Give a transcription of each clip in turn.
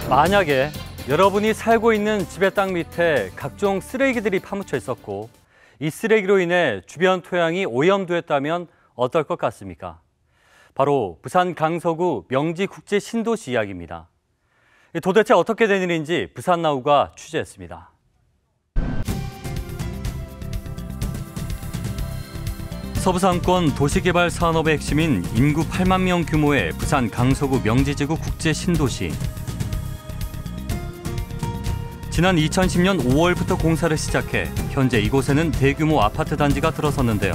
만약에 여러분이 살고 있는 집의 땅 밑에 각종 쓰레기들이 파묻혀 있었고 이 쓰레기로 인해 주변 토양이 오염됐다면 어떨 것 같습니까? 바로 부산 강서구 명지국제신도시 이야기입니다. 도대체 어떻게 된 일인지 부산나우가 취재했습니다. 서부상권 도시개발 산업의 핵심인 인구 8만 명 규모의 부산 강서구 명지지구 국제신도시. 지난 2010년 5월부터 공사를 시작해 현재 이곳에는 대규모 아파트 단지가 들어섰는데요.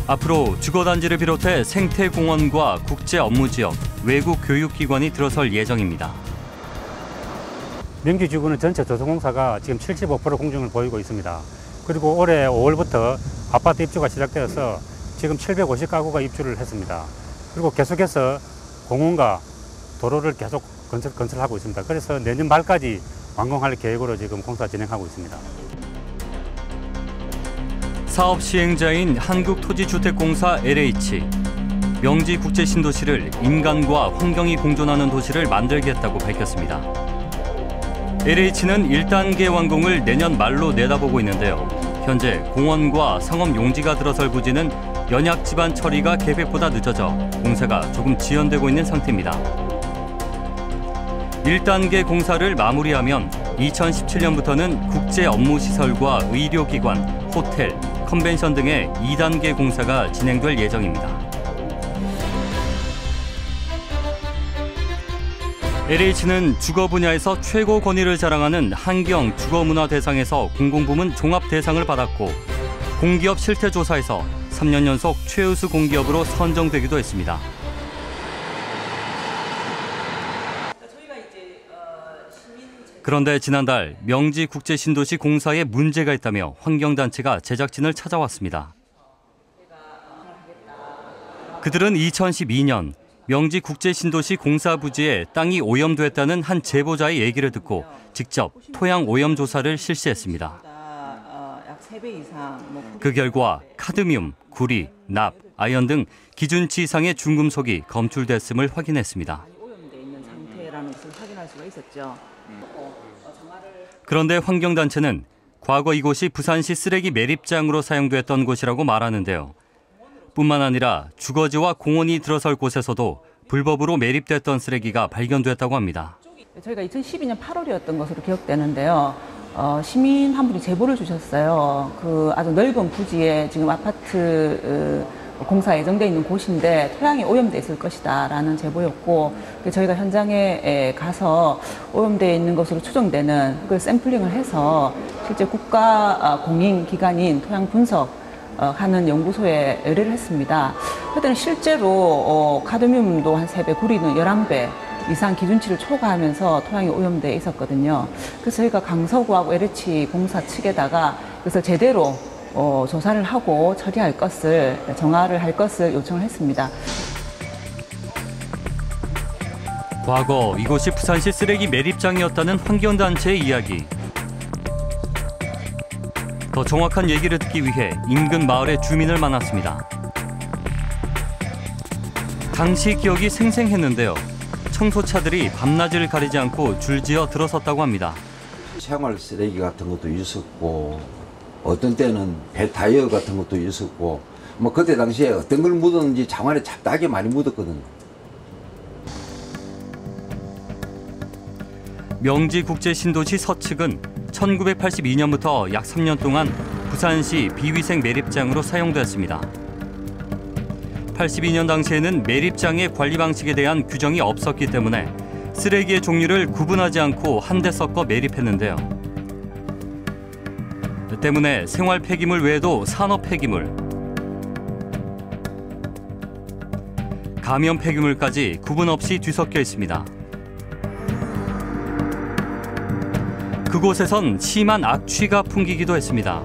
앞으로 주거단지를 비롯해 생태공원과 국제업무지역, 외국 교육기관이 들어설 예정입니다. 명지지구는 전체 조성공사가 지금 75% 공정을 보이고 있습니다. 그리고 올해 5월부터 아파트 입주가 시작되어서 지금 750가구가 입주를 했습니다. 그리고 계속해서 공원과 도로를 계속 건설하고 있습니다. 그래서 내년 말까지 완공할 계획으로 지금 공사 진행하고 있습니다. 사업 시행자인 한국토지주택공사 LH, 명지국제신도시를 인간과 환경이 공존하는 도시를 만들겠다고 밝혔습니다. LH는 1단계 완공을 내년 말로 내다보고 있는데요. 현재 공원과 상업 용지가 들어설 부지는 연약 지반 처리가 계획보다 늦어져 공사가 조금 지연되고 있는 상태입니다. 1단계 공사를 마무리하면 2017년부터는 국제업무시설과 의료기관, 호텔, 컨벤션 등의 2단계 공사가 진행될 예정입니다. LH는 주거 분야에서 최고 권위를 자랑하는 환경 주거문화 대상에서 공공부문 종합 대상을 받았고 공기업 실태조사에서 3년 연속 최우수 공기업으로 선정되기도 했습니다. 그런데 지난달 명지국제신도시 공사에 문제가 있다며 환경단체가 제작진을 찾아왔습니다. 그들은 2012년 명지국제신도시 공사 부지에 땅이 오염됐다는 한 제보자의 얘기를 듣고 직접 토양 오염 조사를 실시했습니다. 그 결과 카드뮴, 구리, 납, 아연 등 기준치 이상의 중금속이 검출됐음을 확인했습니다. 그런데 환경단체는 과거 이곳이 부산시 쓰레기 매립장으로 사용됐던 곳이라고 말하는데요. 뿐만 아니라 주거지와 공원이 들어설 곳에서도 불법으로 매립됐던 쓰레기가 발견됐다고 합니다. 저희가 2012년 8월이었던 것으로 기억되는데요. 시민 한 분이 제보를 주셨어요. 그 아주 넓은 부지에 지금 아파트 공사 예정돼 있는 곳인데 토양이 오염돼 있을 것이다 라는 제보였고 저희가 현장에 가서 오염되어 있는 것으로 추정되는 그걸 샘플링을 해서 실제 국가 공인기관인 토양 분석 하는 연구소에 의뢰를 했습니다. 그때는 실제로 카드뮴도 한 3배, 구리는 11배 이상 기준치를 초과하면서 토양이 오염돼 있었거든요. 그래서 저희가 강서구하고 LH 공사 측에다가 그래서 제대로 조사를 하고 처리할 것을, 정화를 할 것을 요청을 했습니다. 과거 이곳이 부산시 쓰레기 매립장이었다는 환경단체의 이야기. 더 정확한 얘기를 듣기 위해 인근 마을의 주민을 만났습니다. 당시 기억이 생생했는데요. 청소차들이 밤낮을 가리지 않고 줄지어 들어섰다고 합니다. 생활 쓰레기 같은 것도 있었고 어떤 때는 배 타이어 같은 것도 있었고 뭐 그때 당시에 어떤 걸 묻었는지 장안에 잡다하게 많이 묻었거든요. 명지국제신도시 서측은 1982년부터 약 3년 동안 부산시 비위생 매립장으로 사용되었습니다. 82년 당시에는 매립장의 관리 방식에 대한 규정이 없었기 때문에 쓰레기의 종류를 구분하지 않고 한데 섞어 매립했는데요. 때문에 생활 폐기물 외에도 산업 폐기물, 감염 폐기물까지 구분 없이 뒤섞여 있습니다. 그곳에선 심한 악취가 풍기기도 했습니다.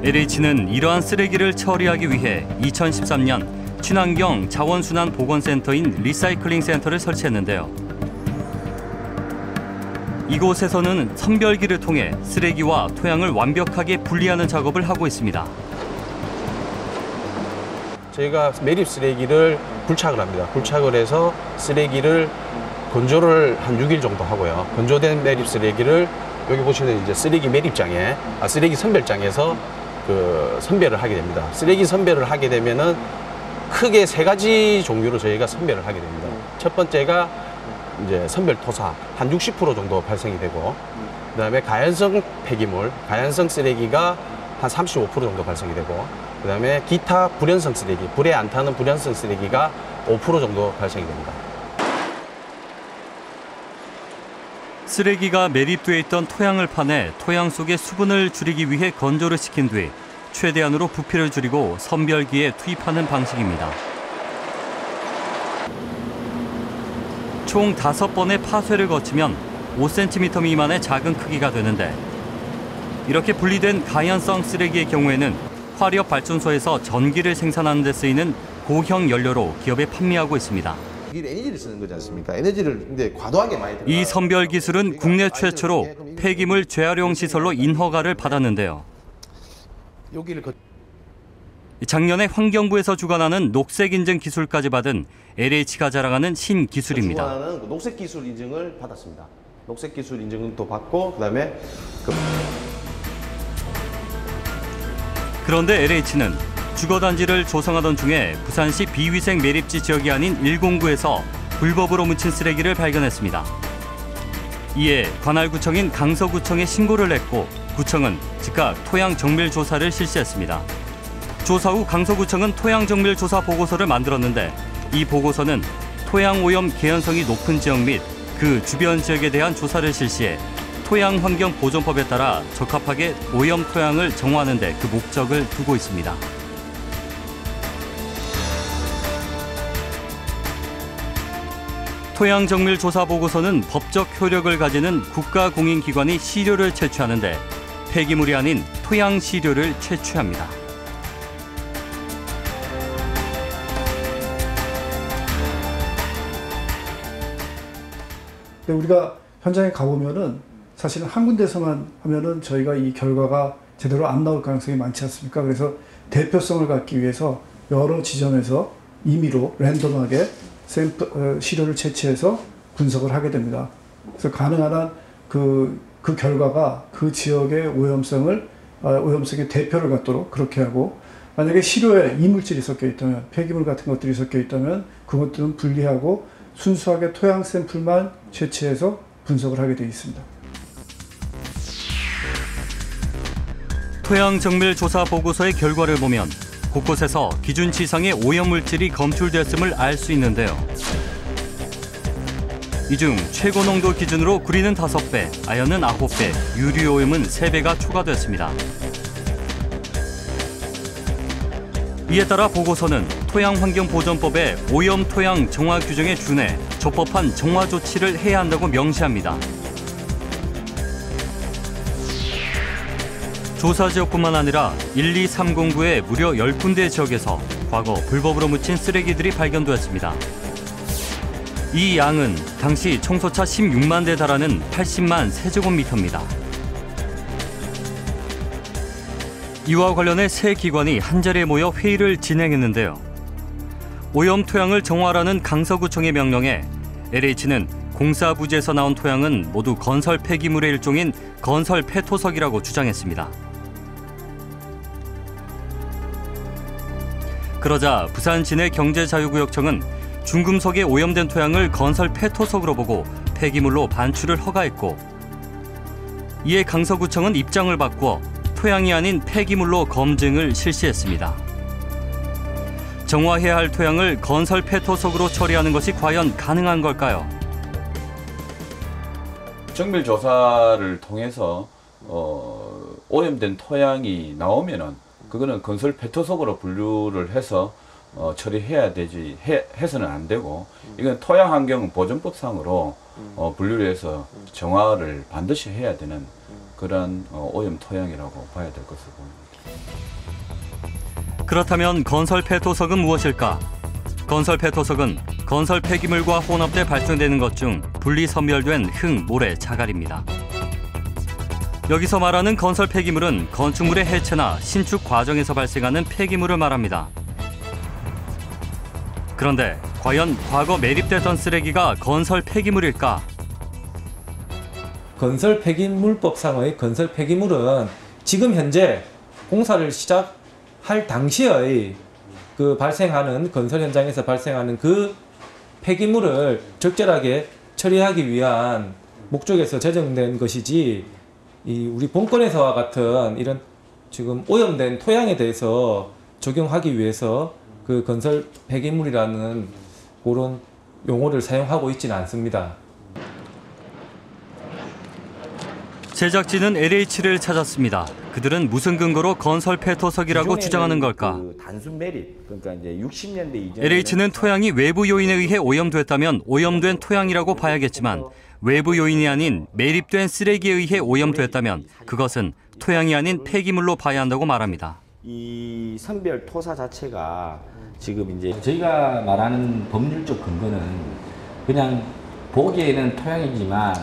LH는 이러한 쓰레기를 처리하기 위해 2013년 친환경 자원순환보건센터인 리사이클링 센터를 설치했는데요. 이곳에서는 선별기를 통해 쓰레기와 토양을 완벽하게 분리하는 작업을 하고 있습니다. 저희가 매립 쓰레기를 굴착을 합니다. 굴착을 해서 쓰레기를 건조를 한 6일 정도 하고요. 건조된 매립 쓰레기를 여기 보시는 이제 쓰레기 매립장에, 쓰레기 선별장에서 그 선별을 하게 됩니다. 쓰레기 선별을 하게 되면은 크게 3가지 종류로 저희가 선별을 하게 됩니다. 첫 번째가 이제 선별 토사 한 60% 정도 발생이 되고, 그다음에 가연성 폐기물, 가연성 쓰레기가 한 35% 정도 발생이 되고, 그다음에 기타 불연성 쓰레기, 불에 안 타는 불연성 쓰레기가 5% 정도 발생이 됩니다. 쓰레기가 매립돼 있던 토양을 파내 토양 속의 수분을 줄이기 위해 건조를 시킨 뒤 최대한으로 부피를 줄이고 선별기에 투입하는 방식입니다. 총 5번의 파쇄를 거치면 5cm 미만의 작은 크기가 되는데, 이렇게 분리된 가연성 쓰레기의 경우에는 화력 발전소에서 전기를 생산하는 데 쓰이는 고형 연료로 기업에 판매하고 있습니다. 이게 에너지를 쓰는 거지 않습니까? 에너지를 근데 과도하게 많이 들어가요. 이 선별 기술은 국내 최초로 폐기물 재활용 시설로 인허가를 받았는데요. 여기를 작년에 환경부에서 주관하는 녹색 인증 기술까지 받은 LH가 자랑하는 신기술입니다. 주관하는 그 녹색 기술 인증을 받았습니다. 녹색 기술 인증도 받고 그다음에 그런데 LH는 주거단지를 조성하던 중에 부산시 비위생 매립지 지역이 아닌 109에서 불법으로 묻힌 쓰레기를 발견했습니다. 이에 관할구청인 강서구청에 신고를 냈고 구청은 즉각 토양 정밀 조사를 실시했습니다. 조사 후 강서구청은 토양 정밀 조사 보고서를 만들었는데, 이 보고서는 토양 오염 개연성이 높은 지역 및 그 주변 지역에 대한 조사를 실시해 토양환경보존법에 따라 적합하게 오염 토양을 정화하는 데 그 목적을 두고 있습니다. 토양 정밀 조사 보고서는 법적 효력을 가지는 국가공인기관이 시료를 채취하는데 폐기물이 아닌 토양 시료를 채취합니다. 우리가 현장에 가보면은 사실은 한 군데서만 하면은 저희가 이 결과가 제대로 안 나올 가능성이 많지 않습니까? 그래서 대표성을 갖기 위해서 여러 지점에서 임의로 랜덤하게 시료를 채취해서 분석을 하게 됩니다. 그래서 가능한 한 그 결과가 그 지역의 오염성의 대표를 갖도록 그렇게 하고, 만약에 시료에 이물질이 섞여 있다면, 폐기물 같은 것들이 섞여 있다면 그것들은 분리하고 순수하게 토양 샘플만 채취해서 분석을 하게 되어 있습니다. 토양 정밀 조사 보고서의 결과를 보면 곳곳에서 기준치 이상의 오염물질이 검출됐음을 알 수 있는데요. 이 중 최고 농도 기준으로 구리는 5배, 아연은 9배, 유리오염은 3배가 초과됐습니다. 이에 따라 보고서는 토양환경보존법의 오염 토양 정화 규정에 준해 적법한 정화 조치를 해야 한다고 명시합니다. 조사 지역뿐만 아니라 1, 2, 309의 무려 10군데 지역에서 과거 불법으로 묻힌 쓰레기들이 발견되었습니다. 이 양은 당시 청소차 16만 대 달하는 80만 세제곱미터입니다. 이와 관련해 세 기관이 한자리에 모여 회의를 진행했는데요. 오염 토양을 정화하라는 강서구청의 명령에 LH는 공사 부지에서 나온 토양은 모두 건설 폐기물의 일종인 건설 폐토석이라고 주장했습니다. 그러자 부산 진해경제자유구역청은 중금속에 오염된 토양을 건설 폐토석으로 보고 폐기물로 반출을 허가했고, 이에 강서구청은 입장을 바꾸어 토양이 아닌 폐기물로 검증을 실시했습니다. 정화해야 할 토양을 건설 폐토석으로 처리하는 것이 과연 가능한 걸까요? 정밀 조사를 통해서 오염된 토양이 나오면은 그거는 건설 폐토석으로 분류를 해서 처리해야 되지 해서는 안 되고, 이건 토양환경보존법상으로 분류를 해서 정화를 반드시 해야 되는 그런 오염 토양이라고 봐야 될 것으로 보입니다. 그렇다면 건설 폐토석은 무엇일까? 건설 폐토석은 건설 폐기물과 혼합돼 발생되는 것 중 분리 선별된 흙, 모래, 자갈입니다. 여기서 말하는 건설 폐기물은 건축물의 해체나 신축 과정에서 발생하는 폐기물을 말합니다. 그런데 과연 과거 매립되던 쓰레기가 건설 폐기물일까? 건설 폐기물법상의 건설 폐기물은 지금 현재 공사를 시작할 당시의 그 발생하는 건설 현장에서 발생하는 그 폐기물을 적절하게 처리하기 위한 목적에서 제정된 것이지, 이 우리 본건에서와 같은 이런 지금 오염된 토양에 대해서 적용하기 위해서 그 건설 폐기물이라는 그런 용어를 사용하고 있지는 않습니다. 제작진은 LH를 찾았습니다. 그들은 무슨 근거로 건설 폐토석이라고 주장하는 걸까? 그 단순 매립, 그러니까 이제 60년대 이전 LH는 토양이 외부 요인에 의해 오염됐다면 오염된 토양이라고 봐야겠지만, 외부 요인이 아닌 매립된 쓰레기에 의해 오염됐다면 그것은 토양이 아닌 폐기물로 봐야 한다고 말합니다. 이 선별 토사 자체가 지금 이제 저희가 말하는 법률적 근거는 그냥 보기에는 토양이지만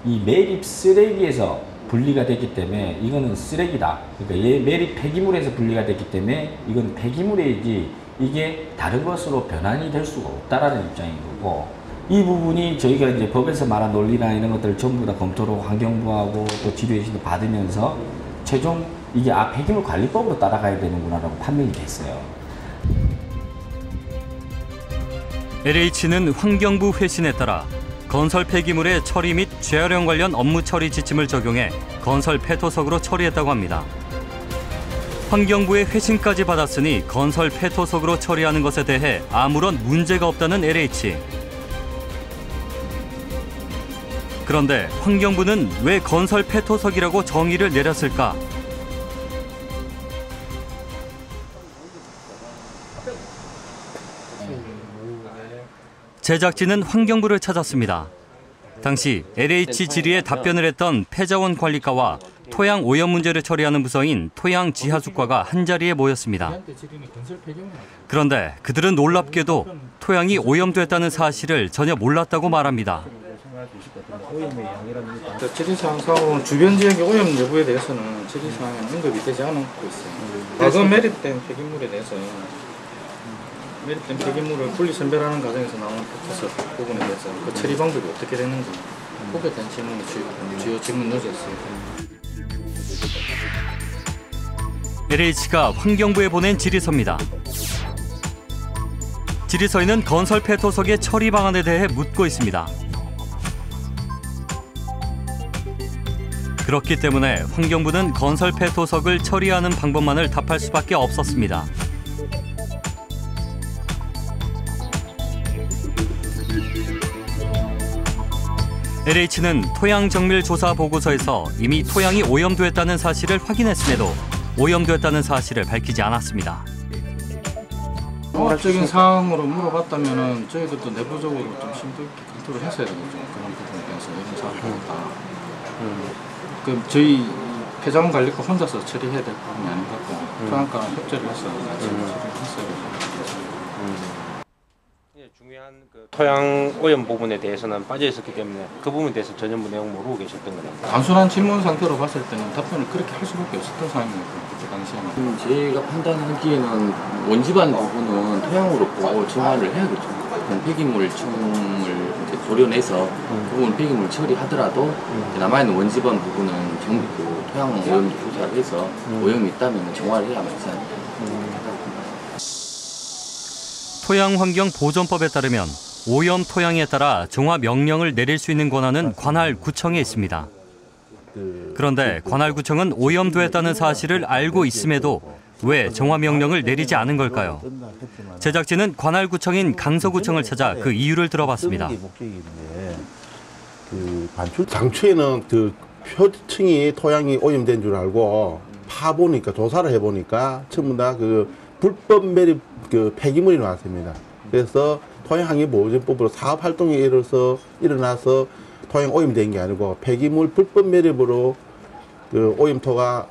이 매립 쓰레기에서 분리가 됐기 때문에 이거는 쓰레기다. 그러니까 얘 매립 폐기물에서 분리가 됐기 때문에 이건 폐기물이지 이게 다른 것으로 변환이 될 수가 없다라는 입장인 거고, 이 부분이 저희가 이제 법에서 말한 논리나 이런 것들을 전부 다 검토로 환경부하고 또 지도회의도 받으면서 최종 이게 폐기물 관리법으로 따라가야 되는구나라고 판명이 됐어요. LH는 환경부 회신에 따라 건설 폐기물의 처리 및 재활용 관련 업무 처리 지침을 적용해 건설 폐토석으로 처리했다고 합니다. 환경부의 회신까지 받았으니 건설 폐토석으로 처리하는 것에 대해 아무런 문제가 없다는 LH. 그런데 환경부는 왜 건설 폐토석이라고 정의를 내렸을까? 제작진은 환경부를 찾았습니다. 당시 LH 질의에 답변을 했던 폐자원 관리과와 토양 오염 문제를 처리하는 부서인 토양지하수과가 한자리에 모였습니다. 그런데 그들은 놀랍게도 토양이 오염됐다는 사실을 전혀 몰랐다고 말합니다. 질의사항상으로는 주변 지역의 오염 여부에 대해서는 질의사항에 언급이 되지 않고 있어요. 과거 매립된 폐기물에 대해서 매립된 폐기물을 분리 선별하는 과정에서 나오는 폐토석 부분에 대해서 그 처리 방법이 어떻게 되는지 그에 대한 질문이 주요 질문 요지였어요. LH가 환경부에 보낸 질의서입니다. 질의서에는 건설 폐토석의 처리 방안에 대해 묻고 있습니다. 그렇기 때문에 환경부는 건설 폐토석을 처리하는 방법만을 답할 수밖에 없었습니다. LH는 토양 정밀 조사 보고서에서 이미 토양이 오염됐다는 사실을 확인했음에도 오염됐다는 사실을 밝히지 않았습니다. 종합적인 사항으로 물어봤다면은 저희들도 내부적으로 좀 심도 있게 검토를 했어야 되겠죠. 그런 부분에 대해서 이런 사항이 있다. 그 저희 폐자원 관리과 혼자서 처리해야 될 부분이 아닌 것 같고 토양과랑 협조를 해서 같이 처리를 했어야 되죠. 중요한 그 토양 오염 부분에 대해서는 빠져 있었기 때문에 그 부분에 대해서 전혀 내용 모르고 계셨던 거네요. 단순한 질문 상태로 봤을 때는 답변을 그렇게 할 수밖에 없었던 상황이었고 그때 당시에는. 제가 판단하기에는 원집안 부분은 토양으로 보고 정화를 해야겠죠. 폐기물층을 도려내서 그 부분 폐기물 처리하더라도 남아있는 원집안 부분은 전부 그 토양 오염 조사를 해서 오염이 있다면 정화를 해야 맞지 않을까. 토양환경보존법에 따르면 오염 토양에 따라 정화 명령을 내릴 수 있는 권한은 관할구청에 있습니다. 그런데 관할구청은 오염됐다는 사실을 알고 있음에도 왜 정화 명령을 내리지 않은 걸까요? 제작진은 관할구청인 강서구청을 찾아 그 이유를 들어봤습니다. 당초에는 그 표층이 토양이 오염된 줄 알고 파보니까 조사를 해보니까 전부 다 그 불법 매립 그 폐기물이 나왔습니다. 그래서 토양환경보존법으로 사업 활동에 일어나서 토양 오염된 게 아니고 폐기물 불법 매립으로 그 오염토가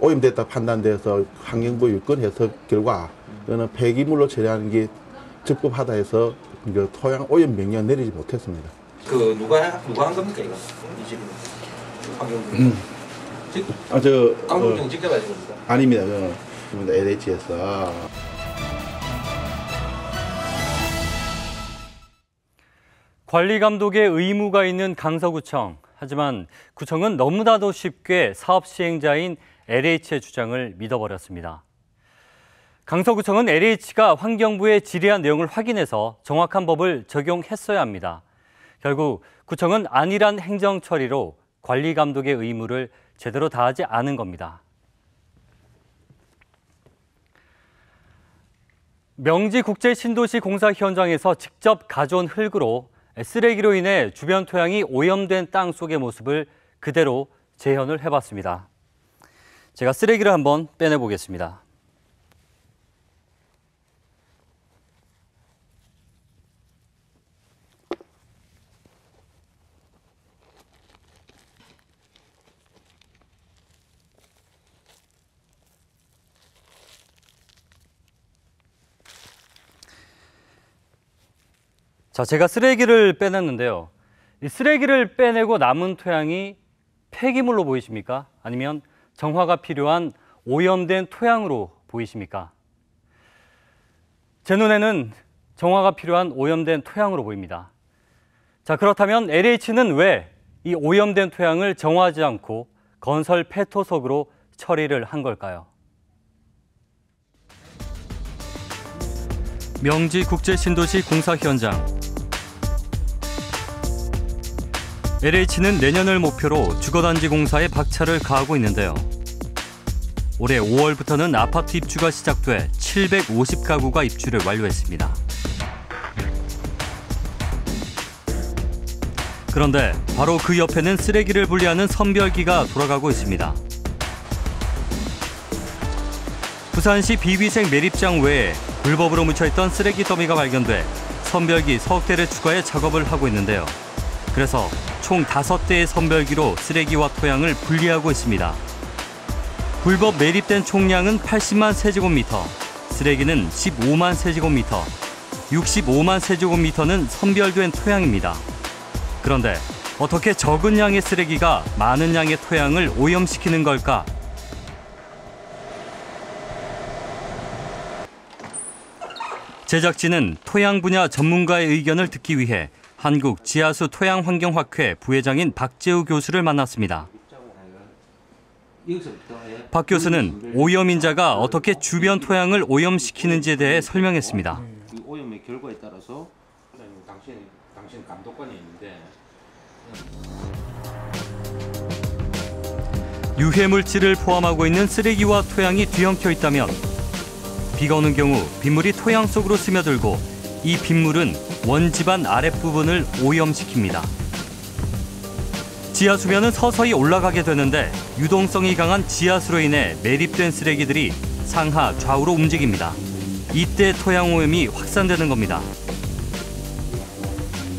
오염됐다 판단돼서 환경부 유권 해석 결과 저는 폐기물로 처리하는 게 적법하다 해서 그 토양 오염 명령 내리지 못했습니다. 그 누가 한 겁니까 이거? 이 질문. 환경부. 강국청 직접 하신 겁니까? 아닙니다. LH에서. 관리 감독의 의무가 있는 강서구청. 하지만 구청은 너무나도 쉽게 사업 시행자인 LH의 주장을 믿어버렸습니다. 강서구청은 LH가 환경부의 질의한 내용을 확인해서 정확한 법을 적용했어야 합니다. 결국 구청은 안일한 행정 처리로 관리 감독의 의무를 제대로 다하지 않은 겁니다. 명지국제신도시 공사 현장에서 직접 가져온 흙으로 쓰레기로 인해 주변 토양이 오염된 땅 속의 모습을 그대로 재현을 해봤습니다. 제가 쓰레기를 한번 빼내보겠습니다. 자, 제가 쓰레기를 빼냈는데요. 이 쓰레기를 빼내고 남은 토양이 폐기물로 보이십니까? 아니면 정화가 필요한 오염된 토양으로 보이십니까? 제 눈에는 정화가 필요한 오염된 토양으로 보입니다. 자, 그렇다면 LH는 왜 이 오염된 토양을 정화하지 않고 건설 폐토석으로 처리를 한 걸까요? 명지국제신도시 공사 현장. LH는 내년을 목표로 주거단지 공사에 박차를 가하고 있는데요. 올해 5월부터는 아파트 입주가 시작돼 750가구가 입주를 완료했습니다. 그런데 바로 그 옆에는 쓰레기를 분리하는 선별기가 돌아가고 있습니다. 부산시 비위생 매립장 외에 불법으로 묻혀있던 쓰레기 더미가 발견돼 선별기 석 대를 추가해 작업을 하고 있는데요. 그래서 총 5대의 선별기로 쓰레기와 토양을 분리하고 있습니다. 불법 매립된 총량은 80만 세제곱미터, 쓰레기는 15만 세제곱미터, 65만 세제곱미터는 선별된 토양입니다. 그런데 어떻게 적은 양의 쓰레기가 많은 양의 토양을 오염시키는 걸까? 제작진은 토양 분야 전문가의 의견을 듣기 위해 한국지하수토양환경학회 부회장인 박재우 교수를 만났습니다. 박 교수는 오염인자가 어떻게 주변 토양을 오염시키는지에 대해 설명했습니다. 오염의 결과에 따라서 당신 감독관이 있는데 유해물질을 포함하고 있는 쓰레기와 토양이 뒤엉켜 있다면 비가 오는 경우 빗물이 토양 속으로 스며들고 이 빗물은 원지반 아랫부분을 오염시킵니다. 지하수면은 서서히 올라가게 되는데 유동성이 강한 지하수로 인해 매립된 쓰레기들이 상하 좌우로 움직입니다. 이때 토양 오염이 확산되는 겁니다.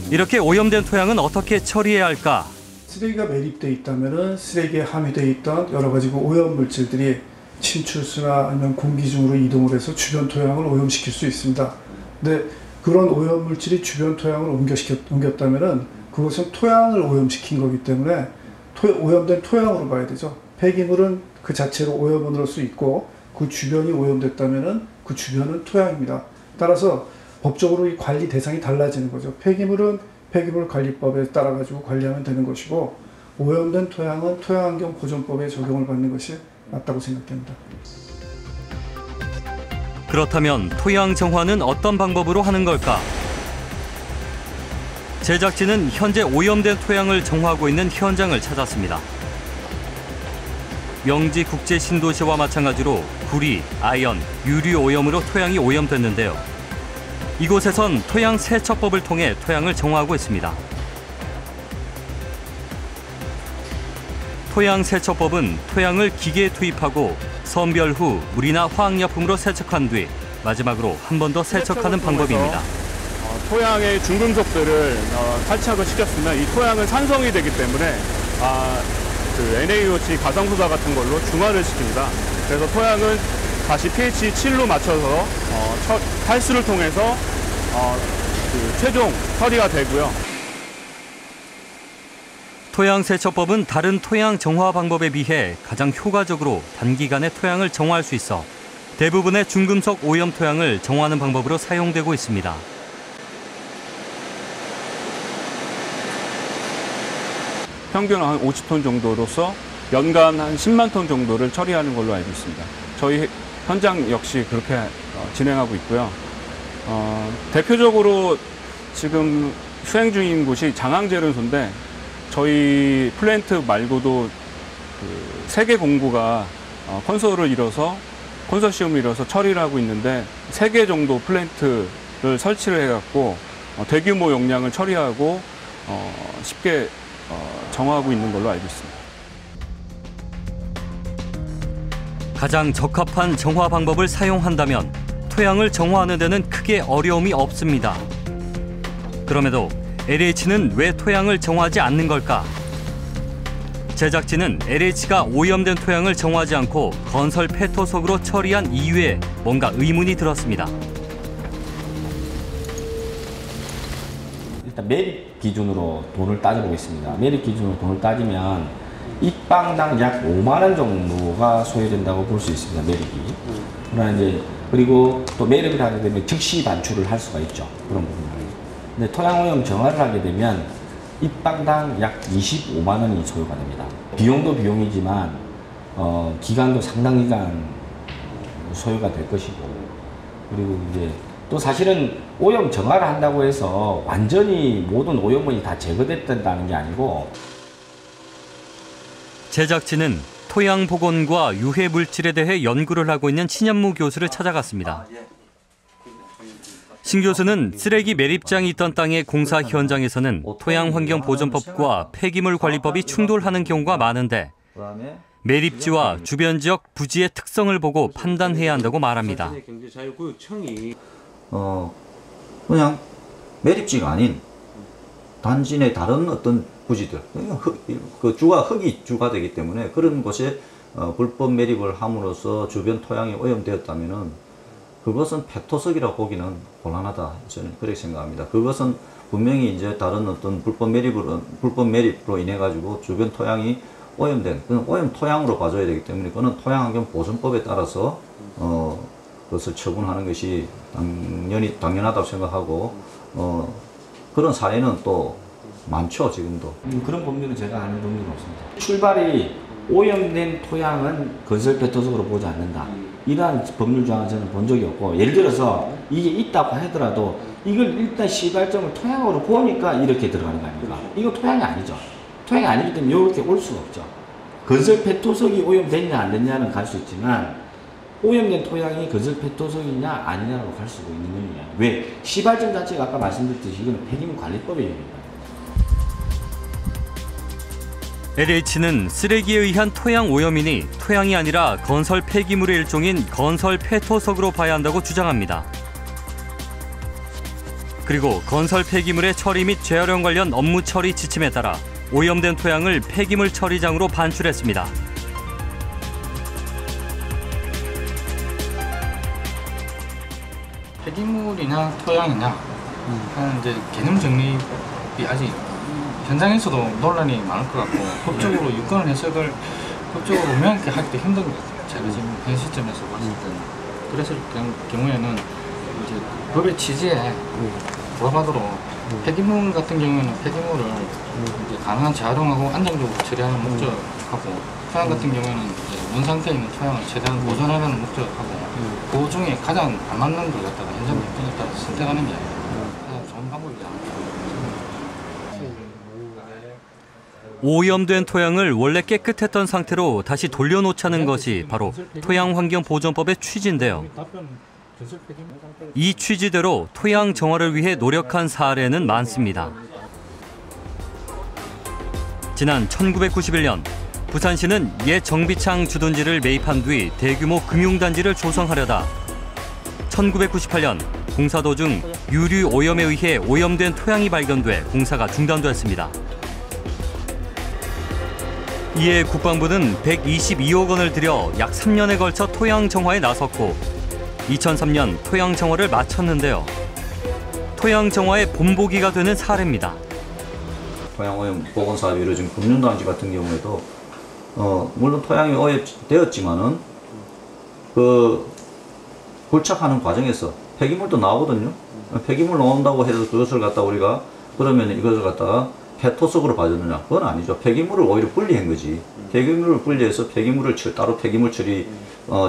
이렇게 오염된 토양은 어떻게 처리해야 할까? 쓰레기가 매립돼 있다면은 쓰레기에 함유되어 있던 여러 가지 오염 물질들이 침출수나 아니면 공기 중으로 이동을 해서 주변 토양을 오염시킬 수 있습니다. 근데 그런 오염 물질이 주변 토양을 옮겼다면은 그것은 토양을 오염시킨 거기 때문에 오염된 토양으로 봐야 되죠. 폐기물은 그 자체로 오염원으로 수 있고 그 주변이 오염됐다면은 그 주변은 토양입니다. 따라서 법적으로 이 관리 대상이 달라지는 거죠. 폐기물은 폐기물관리법에 따라 가지고 관리하면 되는 것이고 오염된 토양은 토양환경보존법에 적용을 받는 것이 맞다고 생각됩니다. 그렇다면 토양 정화는 어떤 방법으로 하는 걸까? 제작진은 현재 오염된 토양을 정화하고 있는 현장을 찾았습니다. 명지국제신도시와 마찬가지로 구리, 아연, 유류 오염으로 토양이 오염됐는데요. 이곳에선 토양 세척법을 통해 토양을 정화하고 있습니다. 토양 세척법은 토양을 기계에 투입하고 선별 후 물이나 화학약품으로 세척한 뒤 마지막으로 한 번 더 세척하는 방법입니다. 토양의 중금속들을 탈착을 시켰으면 이 토양은 산성이 되기 때문에 그 NaOH 가상수소 같은 걸로 중화를 시킵니다. 그래서 토양은 다시 pH 7로 맞춰서 탈수를 통해서 그 최종 처리가 되고요. 토양 세척법은 다른 토양 정화 방법에 비해 가장 효과적으로 단기간에 토양을 정화할 수 있어 대부분의 중금속 오염 토양을 정화하는 방법으로 사용되고 있습니다. 평균 한 50톤 정도로서 연간 한 10만 톤 정도를 처리하는 걸로 알고 있습니다. 저희 현장 역시 그렇게 진행하고 있고요. 대표적으로 지금 수행 중인 곳이 장항제련소인데 저희 플랜트 말고도 그 세계 공구가 컨소시엄을 이뤄서 처리를 하고 있는데 3개 정도 플랜트를 설치를 해갖고 대규모 용량을 처리하고 쉽게 정화하고 있는 걸로 알고 있습니다. 가장 적합한 정화 방법을 사용한다면 토양을 정화하는 데는 크게 어려움이 없습니다. 그럼에도 LH는 왜 토양을 정화하지 않는 걸까? 제작진은 LH가 오염된 토양을 정화하지 않고 건설 폐토석으로 처리한 이유에 뭔가 의문이 들었습니다. 일단 매립 기준으로 돈을 따져보겠습니다. 매립 기준으로 돈을 따지면 입방당 약 5만 원 정도가 소요된다고 볼 수 있습니다. 매립이. 그러나 이제 그리고 또 매립을 하게 되면 즉시 반출을 할 수가 있죠. 그런 부분을. 근데 토양 오염 정화를 하게 되면 입방당 약 25만 원이 소요가 됩니다. 비용도 비용이지만 기간도 상당 기간 소요가 될 것이고, 그리고 이제 또 사실은 오염 정화를 한다고 해서 완전히 모든 오염물이 다 제거됐다는 게 아니고, 제작진은 토양 복원과 유해 물질에 대해 연구를 하고 있는 신현무 교수를 찾아갔습니다. 신 교수는 쓰레기 매립장이 있던 땅의 공사 현장에서는 토양환경보전법과 폐기물관리법이 충돌하는 경우가 많은데 매립지와 주변 지역 부지의 특성을 보고 판단해야 한다고 말합니다. 그냥 매립지가 아닌 단지 내 다른 어떤 부지들, 그 주가 흙이 주가 되기 때문에 그런 곳에 불법 매립을 함으로써 주변 토양이 오염되었다면은 그것은 폐토석이라고 보기는 곤란하다. 저는 그렇게 생각합니다. 그것은 분명히 이제 다른 어떤 불법 매립으로 인해 가지고 주변 토양이 오염된, 그건 오염 토양으로 봐줘야 되기 때문에 그거는 토양환경보전법에 따라서 그것을 처분하는 것이 당연하다고 생각하고 그런 사례는 또 많죠, 지금도. 그런 법률은 제가 아는 법률은 없습니다. 출발이 오염된 토양은 건설 폐토석으로 보지 않는다. 이러한 법률 조항은 저는 본 적이 없고, 예를 들어서 이게 있다고 하더라도 이걸 일단 시발점을 토양으로 보니까 이렇게 들어가는 거 아닙니까? 이거 토양이 아니죠. 토양이 아니기 때문에 이렇게 올 수가 없죠. 건설 폐토석이 오염됐냐 안 됐냐는 갈 수 있지만 오염된 토양이 건설 폐토석이냐 아니냐로 갈 수가 있는 겁니다. 왜? 시발점 자체가 아까 말씀드렸듯이 이거는 폐기물 관리법에 의합니다. LH는 쓰레기에 의한 토양 오염이니 토양이 아니라 건설 폐기물의 일종인 건설 폐토석으로 봐야 한다고 주장합니다. 그리고 건설 폐기물의 처리 및 재활용 관련 업무 처리 지침에 따라 오염된 토양을 폐기물 처리장으로 반출했습니다. 폐기물이냐 토양이냐 하는 이제 개념 정립이 아직 현장에서도 논란이 많을 것 같고 법적으로 유권 해석을 법적으로 명확히 하기도 힘든 것 같아요. 제가 지금 현 시점에서 봤을 때는. 그랬을 경우에는 이제 법의 취지에 부합하도록 폐기물 같은 경우에는 폐기물을 이제 가능한 재활용하고 안정적으로 처리하는 목적하고 토양 같은 경우에는 이제 원 상태에 있는 토양을 최대한 보존하려는 목적하고 그 중에 가장 안 맞는 걸 갖다가 현장 여건에 따라 선택하는 게 가장 좋은 방법이지 않을까. 오염된 토양을 원래 깨끗했던 상태로 다시 돌려놓자는 것이 바로 토양환경보전법의 취지인데요. 이 취지대로 토양 정화를 위해 노력한 사례는 많습니다. 지난 1991년 부산시는 옛 정비창 주둔지를 매입한 뒤 대규모 금융단지를 조성하려다 1998년 공사 도중 유류 오염에 의해 오염된 토양이 발견돼 공사가 중단됐습니다. 이에 국방부는 122억 원을 들여 약 3년에 걸쳐 토양 정화에 나섰고 2003년 토양 정화를 마쳤는데요. 토양 정화의 본보기가 되는 사례입니다. 토양오염 복원 사업이 이루어진 금융단지 같은 경우에도 물론 토양이 오염되었지만은 그 불착하는 과정에서 폐기물도 나오거든요. 폐기물 나온다고 해서 그것을 갖다 우리가 그러면 이것을 갖다가 페토속으로 봐줬느냐? 그건 아니죠. 폐기물을 오히려 분리한 거지. 폐기물을 분리해서 폐기물을 따로 폐기물 처리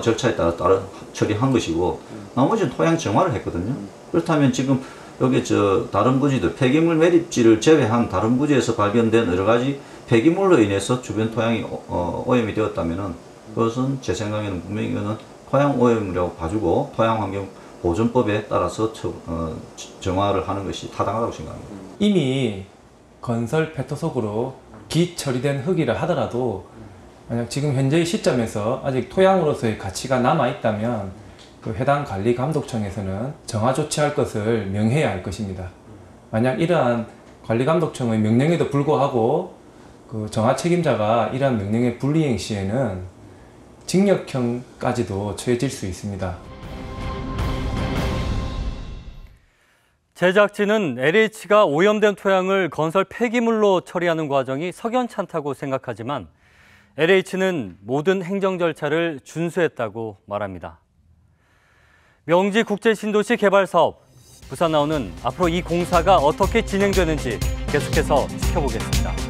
절차에 따라 처리한 것이고 나머지는 토양 정화를 했거든요. 그렇다면 지금 여기 다른 부지들 폐기물 매립지를 제외한 다른 부지에서 발견된 여러 가지 폐기물로 인해서 주변 토양이 오염이 되었다면은 그것은 제 생각에는 분명히 이거는 토양 오염이라고 봐주고 토양환경보존법에 따라서 정화를 하는 것이 타당하다고 생각합니다. 이미 건설 페토속으로 기처리된 흙이라 하더라도 만약 지금 현재의 시점에서 아직 토양으로서의 가치가 남아 있다면 그 해당 관리감독청에서는 정화 조치할 것을 명해야 할 것입니다. 만약 이러한 관리감독청의 명령에도 불구하고 그 정화 책임자가 이러한 명령의 불이행 시에는 징역형까지도 처해질 수 있습니다. 제작진은 LH가 오염된 토양을 건설 폐기물로 처리하는 과정이 석연찮다고 생각하지만 LH는 모든 행정 절차를 준수했다고 말합니다. 명지 국제신도시 개발 사업, 부산 나오는 앞으로 이 공사가 어떻게 진행되는지 계속해서 지켜보겠습니다.